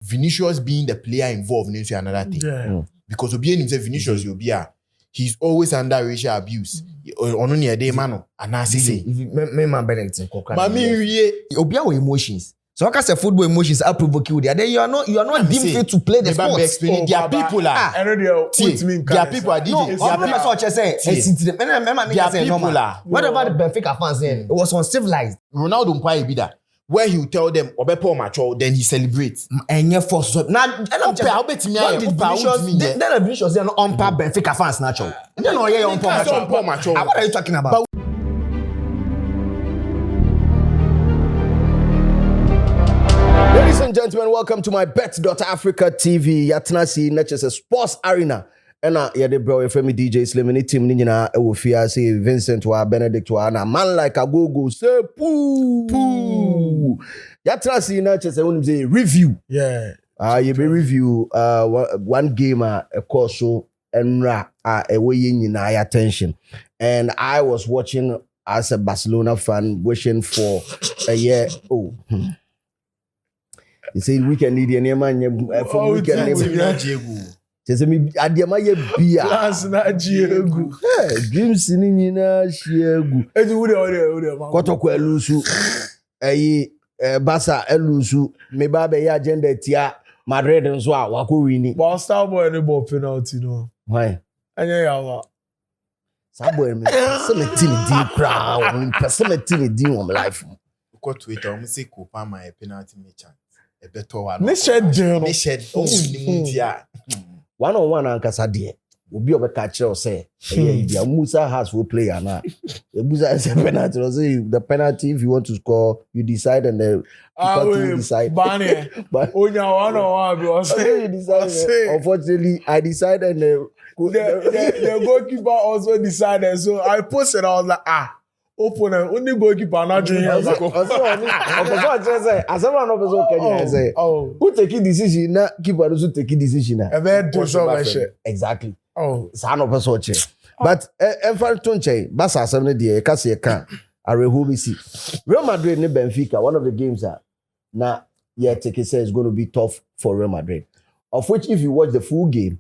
Vinicius being the player involved into another thing. Yeah. Because Obi himself Vinicius will be he's always under racial abuse. Only a day man and I say me man Benedict kokra. Mami Obi our emotions. So I can say football emotions are provoke you there. Then you are not deemed fit to play the sport. Their people are. Their people are. No, what about the Benfica fans then? It was uncivilized. Ronaldo Mpai be that. Where he will tell them Obepo macho, then he celebrates. And yeah, for so now, I'll bet me. Then Vinicius they are not on par Benfica fans natural. They know yeah on par macho. What are you talking about? Ladies and gentlemen, welcome to my MYBET.AFRICA TV. Yatnasi Natchez Sports Arena. And the bro, if me DJ Slim any team nina Ewofia say Vincent wa Benedict wa na man like a go say poo. Yatnasi Natchez say review. Yeah. You be review one game a course so and away in attention. And I was watching as a Barcelona fan wishing for a year. You say weekend need any man for weekend. Just me adiama ye bia. Last na jiegu. Dreams ni nyina shiegu. Eji wude ma. Kotoko elusu. Barca elusu. Me ba be ya agenda tia Madrid nso a wako wini. But Starboy ni ball penalty no. Why? Anya yawa. Starboy me. Se me tini di crowd. Se me tini di on life. Ko Twitter o say ko pa my penalty me chance. E beto wa. Me shed down. Me shed. O ni muntia. One on one ankasa de obi obeka kire o say yeah Musa has full player na Musa is a penalty so the penalty if you want to score you decide and the you decide but onya one on one be say you decide unfortunately I decided and the goalkeeper also decided so I posted I was like opponent only goalkeeper not doing who take a decision na keeper also take a decision exactly sa no person che but Tonche Barca 7 dey ka se ka arehu bi si Real Madrid and Benfica one of the games na take it says is going to be tough for Real Madrid of which if you watch the full game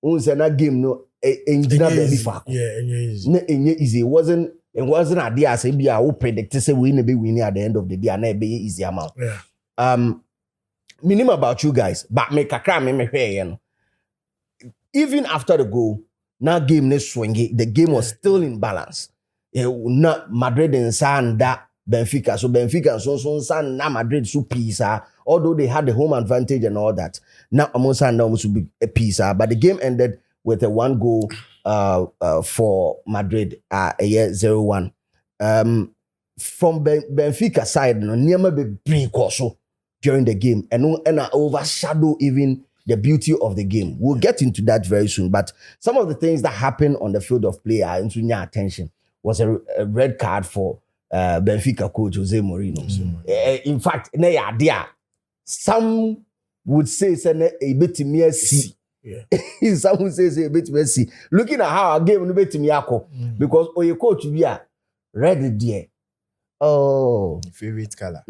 un say na game no engineer be fa easy it wasn't a idea say be a predict say we be winning at the end of the day and be easy amount. Minimum about you guys, but me kakra me hwe even after the goal, now game ne swing the game was still in balance. Not Madrid and Sanda Benfica, so Benfica so San na Madrid so peace although they had the home advantage and all that. Now almost Sanda almost be a peace but the game ended with a 1 goal for Madrid 0-1. From Benfica side, no never be break also during the game and overshadow even the beauty of the game. We'll get into that very soon. But some of the things that happened on the field of play are into your attention was a red card for Benfica coach Jose Mourinho. In fact, some would say a bit mercy. Yeah. Someone says a bit messy. Looking at how I gave a bit to Miyako because your coach be a red dear. Oh, favorite color.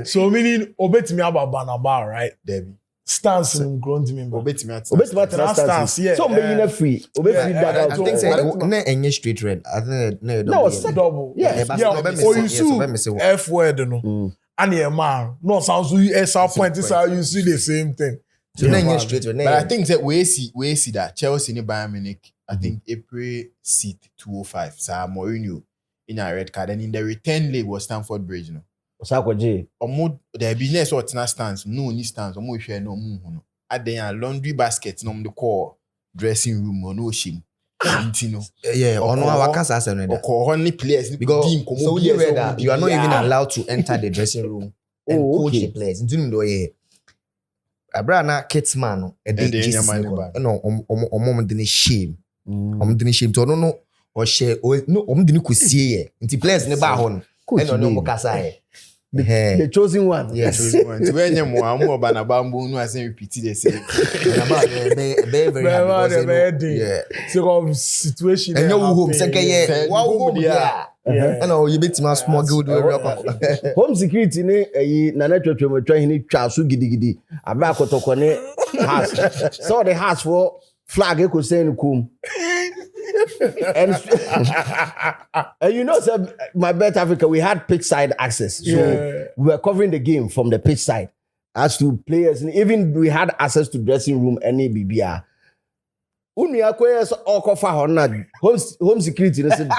So meaning obet me about Banaba, right? Debbie. Stance in ground me. Obet me stance. Yeah. So being free. Obet free that I think say no any straight red. I think no double. Yeah. Or you see F word no. And a man, no sounds point is how you see the same thing. So but I think that we see that Chelsea in Bayern Munich, I think April 6th, 205. So Mourinho in a red card, and in the return leg was Stamford Bridge. No, there be next what stance, no ni stance, no share no move. At the laundry basket, no the core dressing room, no shame. Yeah, on our casa only players because so you read that you are not even allowed to enter the dressing room and coach the players. Into the Abrana Kitsman a day no mom didn't shame. Didn't shame to no or share no didn't see into players in the bar on and no casa. The chosen one. Yes. When you more banabambo, no, I say repeat the same. So situation. And you home second year. Wow, yeah. Yeah. And you bet my small good. Home security ne na twetwe matwa ni twa so gidigidi. Aba kotoko ne house. So the house for flag e ko say ni kum. And you know, sir, MYBET.AFRICA, we had pitch side access. So we were covering the game from the pitch side. As to players, and even we had access to dressing room and BBR. Unia kwes okofa hona home security say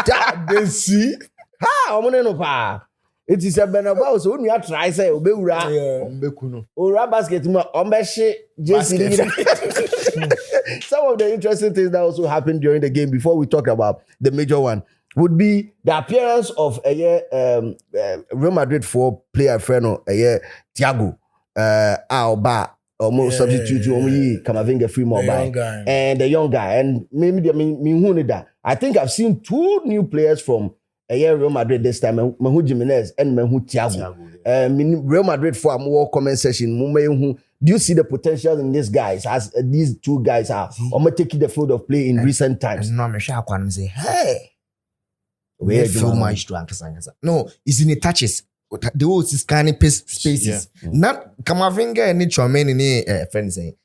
They see. ha omone no pa. It is a benaba so unia try say obewura Ombekuno. ora basket ma ombehye JC. Some of the interesting things that also happened during the game before we talk about the major one would be the appearance of Real Madrid for player friend Thiago Alba almost substitute Kamavinga free more by and the young guy and maybe that I think I've seen 2 new players from Real Madrid this time, Mahu Jimenez and Mahu Thiago. Real Madrid for a more comment session. Do you see the potential in these guys as these 2 guys are taking the field of play in recent times? No, I'm sure I say, hey, we feel much to no, it's in the touches. The whole is kind of spaces. Not Kamavinga and Chouameni any friends say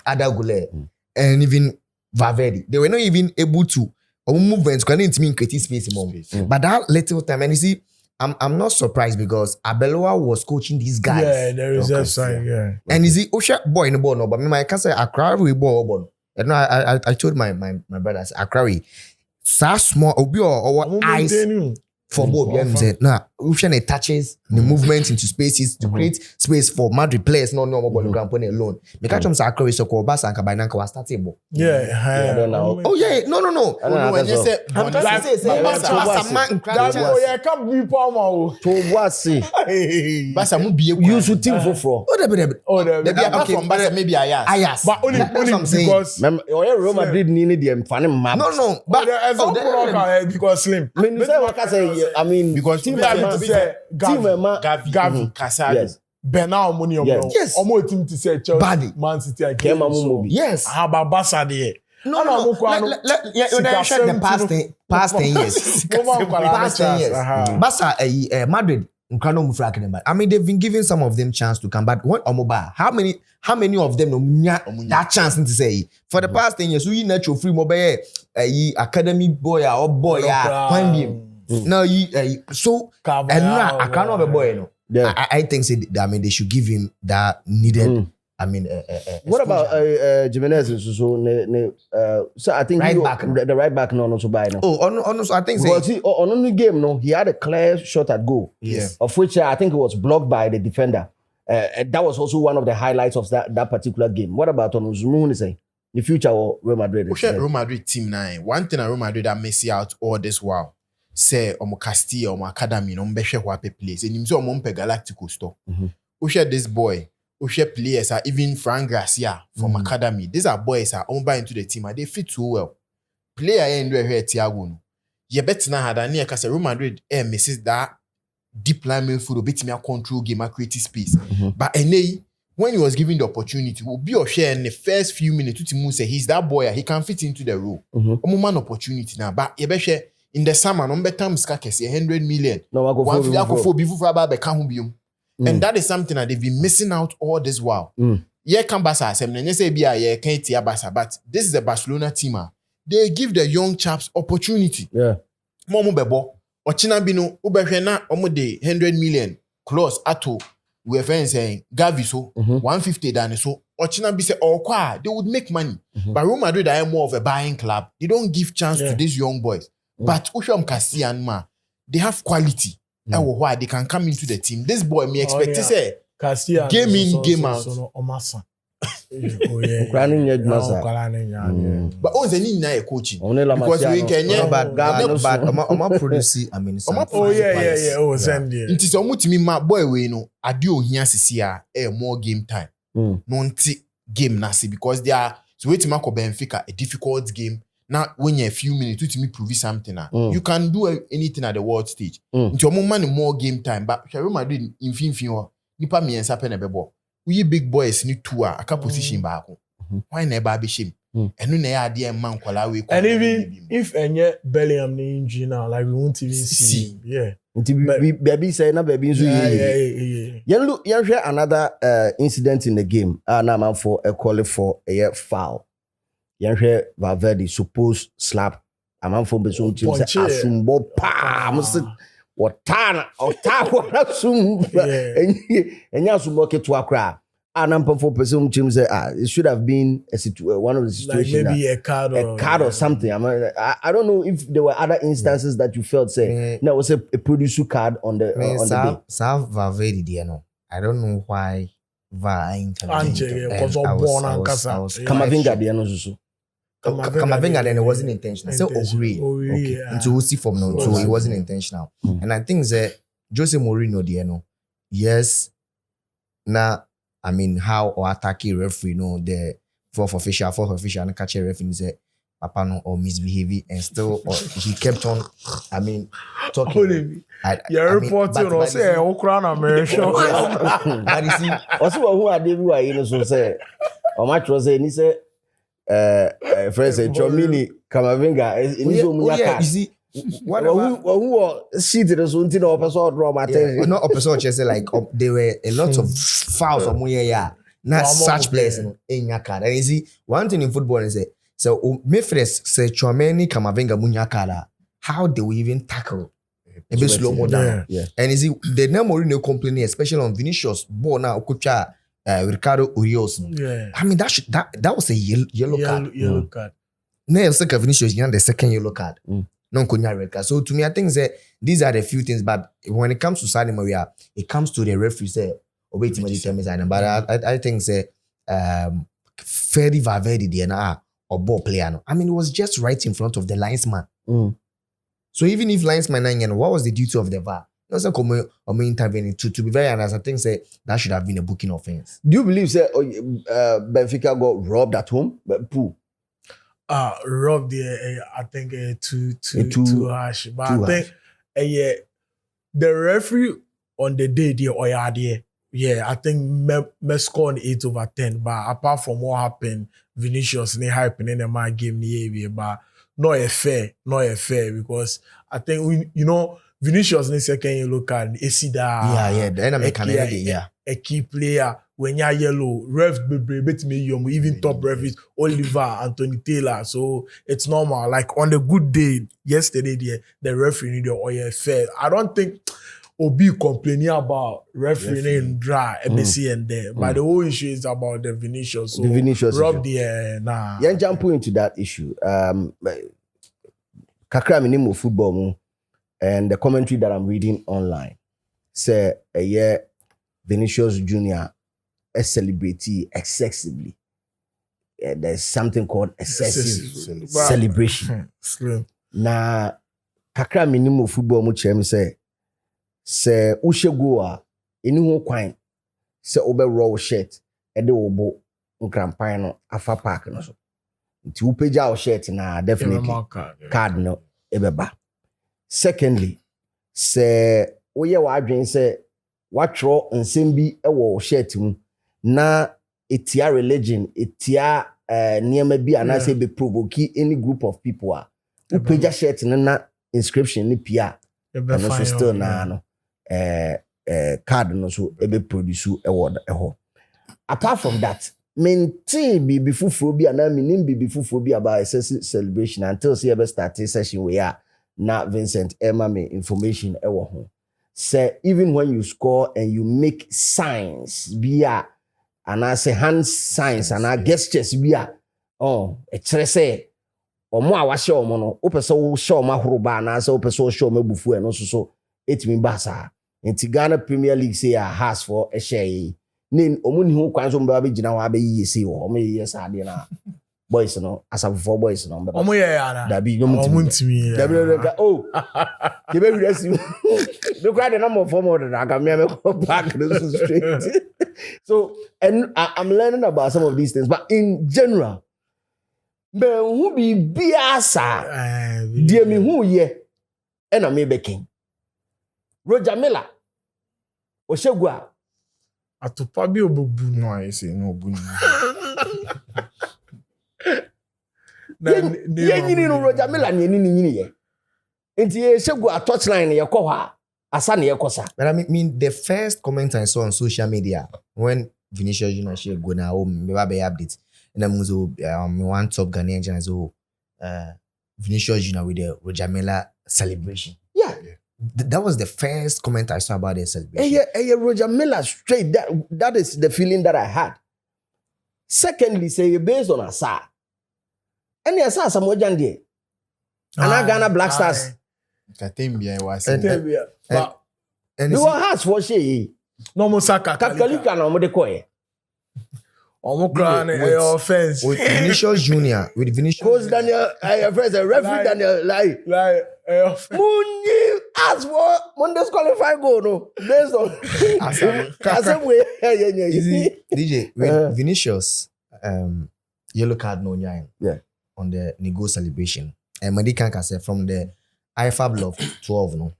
Adagule and even Valverde. They were not even able to movements can mean creative space. But that little time, and you see, I'm not surprised because Abeloa was coaching these guys. Yeah, there is a sign. Yeah, and you see, Osha boy in the ball, no, but my cousin Accra ball. And no, I told my brother Accra, so small obi or eyes for both. Yeah, said nah. Osha touches the movement into spaces to create space for Madrid players. No, ball the ground alone. Because some Accra so called Basanka by Nanka was startable. Yeah, oh yeah, no. When you say you should team for maybe Ayas. But only because Real Madrid needed them funny map. No. But because Slim. I mean because team Gavi, Casado. Yes. Bernal money Yes. Almost team to say Chelsea, Man City again. Yes. How about Barca there? No. The past 10 years. Past 10 years. Barca, Madrid. I mean, they've been giving some of them chance to come back. What Omoba? How many of them that chance to say for the past 10 years? We natural free mobile academy boy or boy find him. No, so and I can't have a boy. No, I think they should give him that needed. I mean, what about Jimenez? So I think the right back no so by now. Oh, I think because on the game he had a clear shot at goal. Yes, of which I think it was blocked by the defender. That was also one of the highlights of that particular game. What about on Zumuni say the future of Real Madrid? Real Madrid team 9. One thing Real Madrid are missing out all this while. Say omo Castilla omo academy no mbehwe wape place enimzo omo mpe Galactico store. This boy, players are even Frank Garcia from academy. These are boys are own buy into the team and they fit too well. Player end where Thiago no. Ye bet na had ani ka say Real Madrid misses that deep line midfield bit me control game and create space. But when he was given the opportunity, will be or share in the first few minutes to say he's that boy, he can fit into the role. Omo man opportunity now, but ye be share in the summer, number times kase 100 million. No, I go for before and that is something that they've been missing out all this while. Yeah, can Barca say be a can't hear Barca, but this is a Barcelona team. They give the young chaps opportunity. Yeah. Momo bebo, Ochina bino, ubehena omo de 100 million clause ato. We're saying Gavi so 150 than so. Ochina be say they would make money. But Real Madrid are more of a buying club. They don't give chance to these young boys. But Usham Kasi and Ma, they have quality. And why they can come into the team. This boy me expect to say game in, game out. But all the need now coaching because we can but produce. I mean, send it. It is almost me my boy we know. I do here see more game time. No game nasi because they are so wait to Benfica a difficult game. now when you a few minutes to me prove something you can do anything at the world stage into your money more game time but Real Madrid in fin nipa me ensa pe na bebo we big boys ni two a position back why never be shame and no na ade man kwala we and even if any Bellingham ni injury now like we won't even see him. Yeah baby say na baby nso you hear another incident in the game na man for a call for a foul you hear Valverde supposed slap a man for beso team say asumbo pa must otana asum enya asumbo keto akra anam for person team say it should have been one of the situations like maybe a card or something. I don't know if there were other instances that you felt say no was a producer card on the day. Valverde there no. I don't know why VAR intervened. Kamavinga there no so. Kamavinga then it wasn't intentional. So agree. Okay. Into Usi from now, so it wasn't intentional. And I think that Jose Mourinho there no. Yes. Now I mean, how or attacking referee, the fourth official and catch a referee say, Papa no or misbehaving and still or he kept on. I mean, talking. You're reporting or say, "Oh, crown American." But you see, also who are they who are you know so say, or much was say, he say, friend say, Chomini Kamavinga is you see. Who seated as until the episode draw my attention. Not episode just like there were a lot of fouls on not such players in your card. And you see, one thing in football is so Mefres say Chouameni Kamavinga Munyakara, how they will even tackle a bit slow more down. And you see, the name Mourinho complaining, especially on Vinicius, Bona Okucha, Ricardo Urios. I mean that was a yellow card. No, second Vinicius, the second yellow card. No red card. So to me, I think that these are the few things. But when it comes to Saudi Maria, it comes to the referee say, "Obey to my But I think say, Ferdi Valverde DNA or ball player. I mean, it was just right in front of the linesman. So even if linesman what was the duty of the VAR? Not so come or intervening. To be very honest, I think say that should have been a booking offense. Do you believe say Benfica got robbed at home? But poo. Rob there, I think too harsh. But I think the referee on the day there, I think me score on 8/10. But apart from what happened, Vinicius ni hype in my game but not a fair because I think Vinicius ni second yellow card. The enemy can a key player. When you're yellow, refs bet me even top refs, Oliver, Anthony Taylor. So it's normal. Like on the good day, yesterday, the referee needed oil fair. I don't think Obi complaining about refereeing dry, MSC and there. But the whole issue is about the Vinicius. So the Vinicius Rob the nah. Yeah, jump into that issue. Kakra minimum football and the commentary that I'm reading online say a year Vinicius Jr. Celebrity excessively. There's something called excessive celebration. Na kakra minimum football mu chem say ushe go a eni ho kwan say obe raw shirt e de obo nkrampan no afa park no so. Nti upeja o shirt na definitely card no ebeba. Secondly, say oye wa adwen say watro nsem bi e wo shirt mu na etia religion etia niema bi anase be provoke any group of people a upeja shirt na inscription ni pia and so still na no card no so ebe produce award eho. Apart from that, maintain be fufuro bi ana minim be fufuro bi about celebration until see ebe start session we are na Vincent Emma me information ewo ho. Say even when you score and you make signs via and I say hand signs and I gestures via it's say omo a wahye omo no opese wo show ma horoba na say opese wo show ma bufu e no so it mean basa enti Ghana Premier League say has for a share nin omo ni ho kwan so mba be gina wa be yi say wo omo yi say ade na boys no asafo boys no mba omo ye ya na da bi omo ntimi da bi oh ke be wi asi be kwa the number of form order I me go back this straight. So and I'm learning about some of these things, but in general Ben who be biasa. Dear me who ye. And I may be king. Roger Miller. Oshegwa. Atupa bi obobu. No, I say no bunu. Ye no Roger Miller ni ye. Enti ye Oshegwa touchline ye ko ha. Asa ne ye kosa. But I mean, the first comment I saw on social media when Vinicius Junior share go na home, me ba update. And then one top Ghanaian channel so Vinicius Junior with the Roger Miller celebration. Yeah. That was the first comment I saw about the celebration. Hey, Roger Miller straight. That is the feeling that I had. Secondly, say based on Asa. Any Asa some Mojandi. And Ghana Black Stars. Katembia was. And We were hearts for she. no mo saka Kalika na mo de koye. Omo crown offense. With Vinicius Junior, Coach Daniel, friends, referee Daniel, like Muni as for Mondays qualify goal no based on as way. DJ with Vinicius yellow card no nine on the Nego celebration. And Medican can say from the IFAB Love 12 no.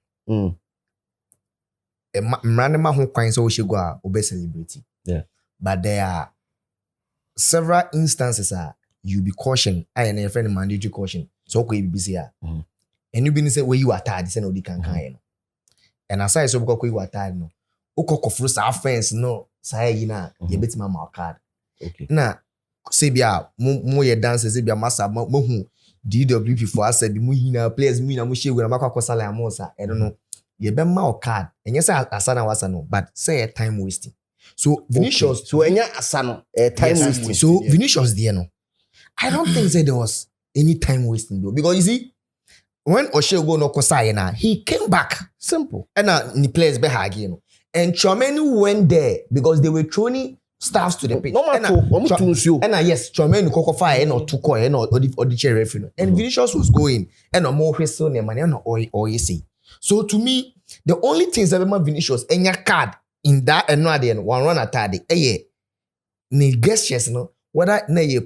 Random who coins so she go obey celebrity. Yeah. But there are several instances you be cautioned. I and a friend mandatory caution. So okay be busy. And you been say where you are tired, say no di can and as I so because you are tired no. Oko fruit offense no say you na you bet my card. Okay. Na say bia mo ye dance say bia massa mo hu DWP for us said mo hina players mo na mo share we na makwa sala ya mo sa. I don't know. You be my card. And yes, Asana was no, but say time wasting. So Vinicius, So enya Asano time wasting. So Vinicius there no. I don't think that there was any time wasting though, because you see, when Oshe go no kosa na, he came back. Simple. And the players be again. And Chomenu went there because they were throwing staffs to the pitch. No matter. And yes, Chomenu koko fire and or tuko and or the chair referee. And Vinicius was going and no more whistle ne money no or say. So to me, the only things that remember Vinicius and your card in that and no other one run at tardy. Ni gestures no whether na ye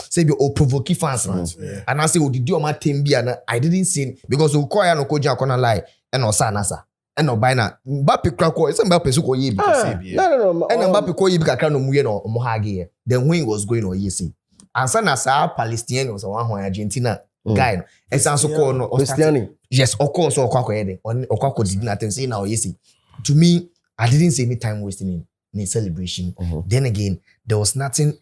say be provoke fans and I say did you my team be and I didn't see because we call ya no koja kona lie and no nasa and no by na Mbappe krako is Mbappe so ko ye because No. and Mbappe ko ye bi kakra no muye no mo hage then when was going on yesi ansa na sa Palestinians or one Argentina guy no and so call no Cristiano. yes of course on Okako did nothing say now yesi to me I didn't see any time wasting in celebration. Then again there was nothing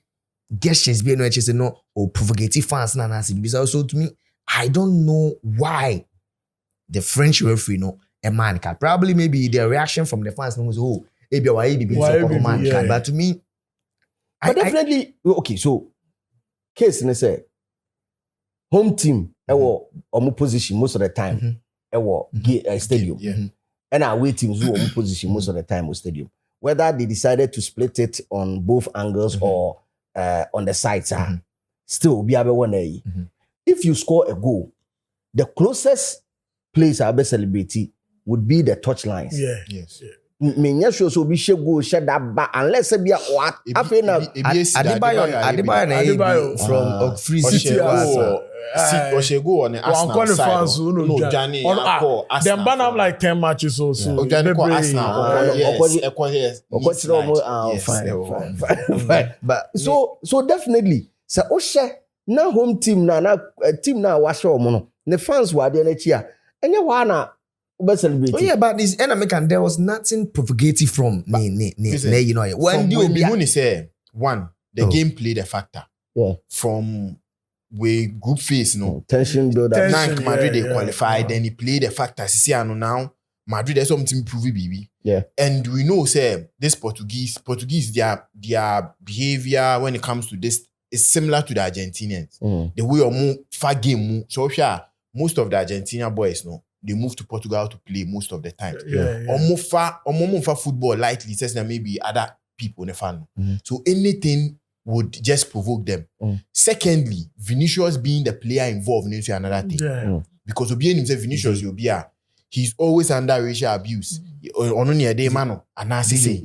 gestures being no or provocative fans na so to me I don't know why the French referee no a man can probably maybe the reaction from the fans was but to me But definitely okay, so case ne say home team omo position most of the time stadium and away teams who omo position most of the time stadium, whether they decided to split it on both angles or on the sides still be able one. If you score a goal, the closest place I'll be celebrating would be the touch lines. Yes. Menya sure so be share goal share that back unless be what after Adebayo from Free City Oshego on the Arsenal side. No, Johnny. Them ban up like 10 matches also. Johnny Arsenal. Yes. Fine. But so definitely. So Oshe na home team na team na washe omo no. The fans were there next year. And you wanna celebrate. Oh yeah, but this American there was nothing provocative from you know. When you say one, the game played a factor. Yeah. From we group phase, no tension build up. Madrid they qualified, then he played a factor. See, now Madrid there's something prove baby. Yeah. And we know say this Portuguese their behavior when it comes to this is similar to the Argentinians. The way of far game. So sure, most of the Argentina boys they move to Portugal to play most of the time. Or far football lightly says that maybe other people in the fan. So anything would just provoke them. Secondly, Vinicius being the player involved into another thing. Because Vinicius he's always under racial abuse. Only a day man and I say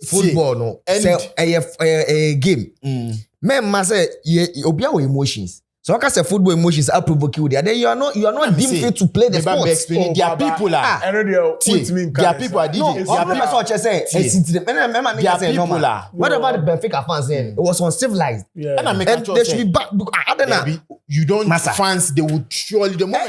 football no and a game. Men say obia with emotions. So I say football emotions are provoke you there. Then you are not deemed fit to play the sport. There are people are. There are people are. No, there are people are. What about the Benfica fans then? It was uncivilized. And they should be back. I don't know. You don't fans. They would surely the moment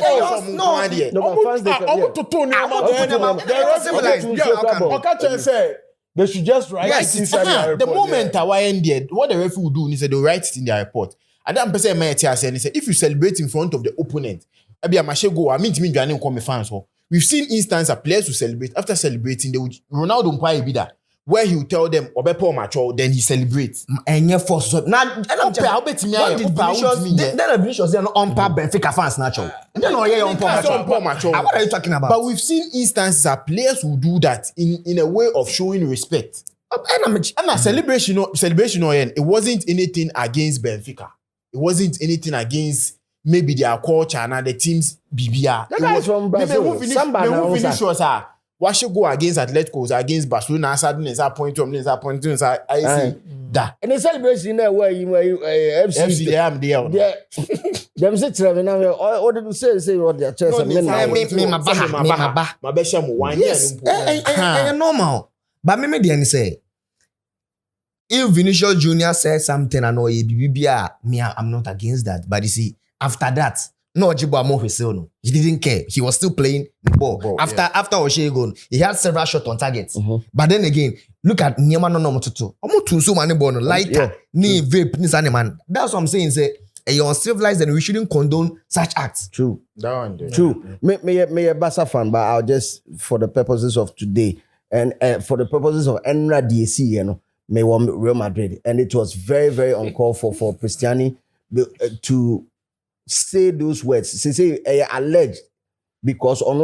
they should just write it inside their report. The moment I ended, what the referee will do is they'll write it in their report. And then person may tell us, if you celebrate in front of the opponent, we've seen instances of players who celebrate after celebrating. They would Ronaldo be that where he will tell them Obepo macho, then he celebrates. And yeah, for so now, Vinicius they are not on par Benfica fans natural. What are you talking about? But we've seen instances of players who do that in a way of showing respect. And a celebration, it wasn't anything against Benfica. It wasn't anything against maybe their culture and the team's BBR. The guys from Brazil. Vinicius what should go against Atletico, against Barcelona, suddenly point to I see that. And the celebration there where you FC there. Them say travel now. What did you say what their chest and yes, normal. But me the say if Vinicius Junior says something, I know I'm not against that. But you see, after that, no Jibo Amo he didn't care. He was still playing the ball. After O'Shea gone, he had several shots on targets. But then again, look at Niamano no Motutu. Omo so many bono lighter, ni vape, ni man. That's what I'm saying. Say you're uncivilized and we shouldn't condone such acts. True. True. May a Barca fan, but I'll just for the purposes of today and for the purposes of Enra DAC, you know. May want Real Madrid, and it was very, very uncalled for Cristiano to say those words. Say alleged, because on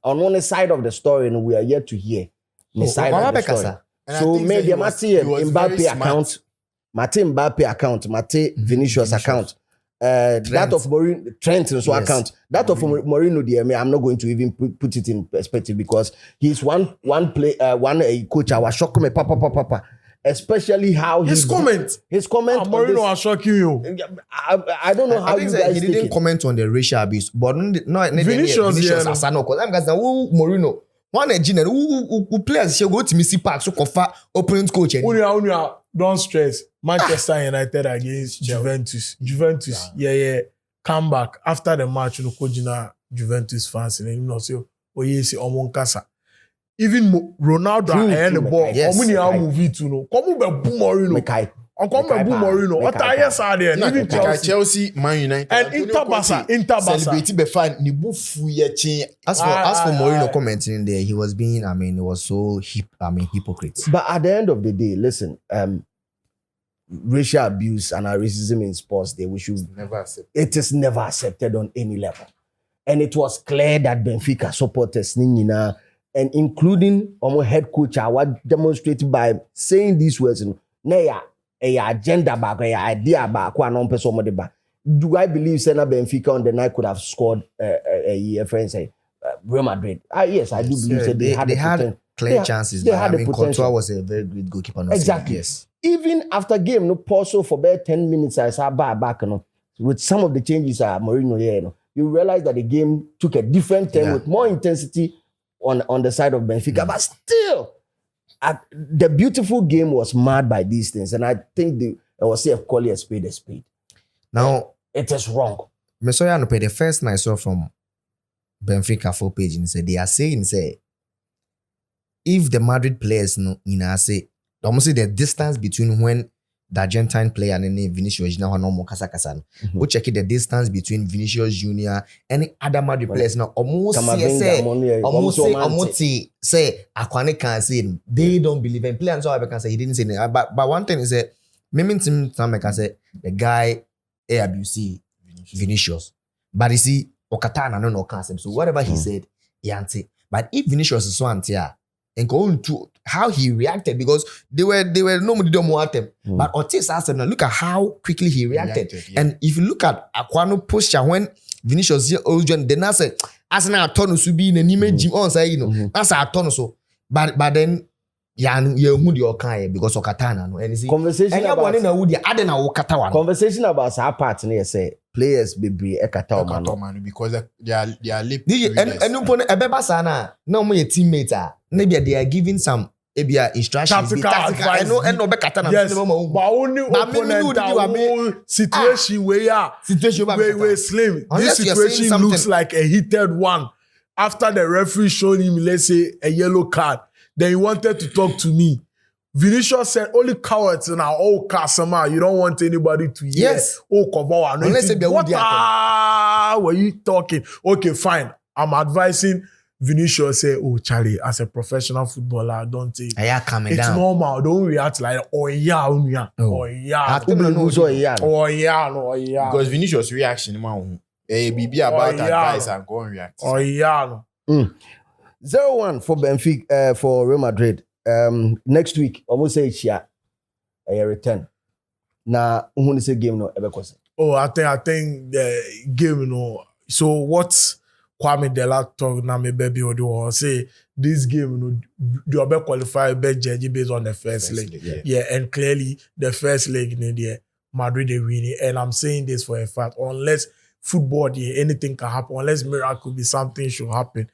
one side of the story, and we are yet to hear the side of the story. So maybe Mbappe account, Mbappe account, Vinicius account. That of Mourinho, Trent account. That of Mourinho, I'm not going to even put it in perspective because he's one coach. I was shocked me, papa. Especially how his comment. Mourinho was shocking you. I don't know how you guys. He didn't comment on the racial abuse, but no, Vinicius as an because I'm guys Mourinho. One engineer who players should go to Missy Park so confer opponent coach. Unia, don't stress. Manchester United against Juventus. Come back after the match. You know, coaching Juventus fans and you know say, oh yes, Omonkasa. Even Ronaldo and the ball. Omunia movie to know. Come be Mourinho. Come be Mourinho. What are you saying? Even Chelsea, Man United, and Inter Barca. Celebrating the fan. As for Mourinho commenting there, he was being. It was so hypocrite. But at the end of the day, listen. Racial abuse and racism in sports, we should never accept. It is never accepted on any level. And it was clear that Benfica supporters, and including our head coach, was demonstrated by saying these words, agenda back, idea back, do I believe Senna Benfica on the night could have scored a year, friends say Real Madrid? Yes, I do believe that they had clear chances. Courtois was a very good goalkeeper. Exactly. Yes. Even after game, no pause for about 10 minutes, I saw back, with some of the changes Mourinho here, you realize that the game took a different turn with more intensity on the side of Benfica. But still, the beautiful game was marred by these things. And I think I was say call it a spade a spade. Now, it is wrong. The first night I saw from Benfica 4 page, and said they are saying, if the Madrid players say almost the distance between when the Argentine player and Vinicius Junior no kasa. We check the distance between Vinicius Junior and other Madrid players now almost say Akwane can say they don't believe in players. So I can say he didn't say that. But one thing is that maybe some can say the guy abuse Vinicius, but you see Okatana no concept. So whatever he said, he answered. But if Vinicius is so anti and going to how he reacted, because they were nobody don't want him. But Ortiz asked him, look at how quickly he reacted. And if you look at Aquano posture when Vinicius here, then I said, as an atonus to be in an image on say, that's a atonus. But then who the okay because of Katana no and see conversation about na who the adena wo kata one conversation about our part near say players be ekata man because they are lip and no pon ebeba sana na mo your teammates na be they are giving some ebia instructions tactical and no be kata na yes, but only opponent that situation where slim. Unless This you're saying situation something. looks like a heated one. After the referee showed him, let's say, a yellow card, then he wanted to talk to me. Vinicius said, only cowards in our old customer. You don't want anybody to hear. Yes. Oh, come on. Unless they What were you talking? Okay, fine. I'm advising Vinicius say, oh, Charlie, as a professional footballer, don't take coming it's down. normal. Don't react like, oh yeah. Oh yeah. because Vinicius reaction man BB about advice and go and react. Oh yeah. 0-1 for Benfica for Real Madrid. Next week, almost say chia a return. Na who say game no ebe kwese. Oh, I think the game, you know. So what Kwame Dela talk na me baby or say this game, you know, you be qualified be judge based on the first leg. Yeah, and clearly the first leg in there, Madrid they win it. And I'm saying this for a fact, unless football, yeah, anything can happen. Unless miracle be something should happen.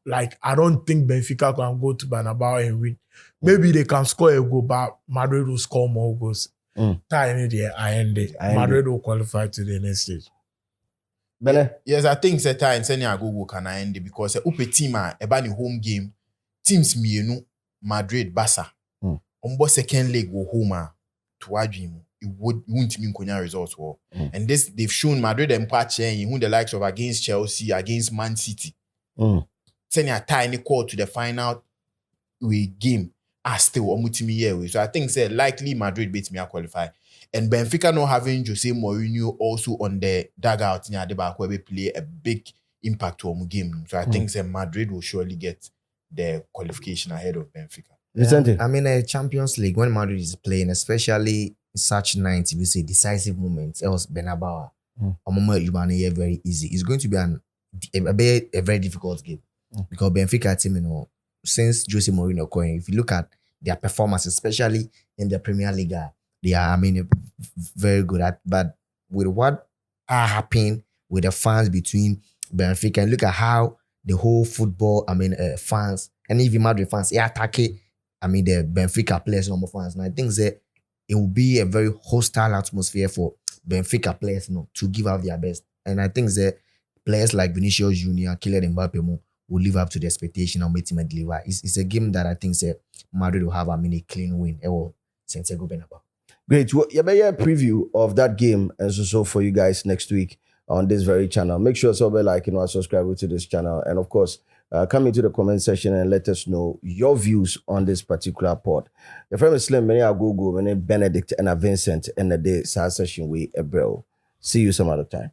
Like I don't think Benfica can go to Bernabeu and win. Maybe they can score a goal, but Madrid will score more goals. Tie in there, I end it. Madrid will qualify to the next stage. Yes, I think that time sending a go can end it because upe team eba ni home game teams mienu Madrid Barca. Umbo second leg go home to Adrimu. It wouldn't mean Konya results war. And this they've shown Madrid and Pache who the likes of against Chelsea, against Man City. Sending a tiny call to the final game are still omutimi here. So I think say likely Madrid beats me a qualify. And Benfica not having Jose Mourinho also on the dugout near the back where we play a big impact on the game. So I think say Madrid will surely get the qualification ahead of Benfica. I mean a Champions League when Madrid is playing, especially such nights, if you say decisive moments, else Bernabeu, a moment you man here very easy. It's going to be a very difficult game because Benfica team, you know, since Jose Mourinho coin, if you look at their performance, especially in the Premier League, they are, I mean, very good at. But with what are happening with the fans between Benfica, and look at how the whole football, I mean, fans and even Madrid fans, they attack it. I mean, the Benfica players, normal fans, and I think that it will be a very hostile atmosphere for Benfica players, you know, to give out their best. And I think that players like Vinicius Junior, Kylian Mbappe will live up to the expectation and ultimately deliver. It's a game that I think that Madrid will have a clean win. Santiago Bernabeu. Great. Well, yeah, a preview of that game and so for you guys next week on this very channel. Make sure to like, subscribe to this channel. And of course, come into the comment section and let us know your views on this particular pod. Your friend is Slim, many are Google, many Benedict and Vincent, and the day session we bro. See you some other time.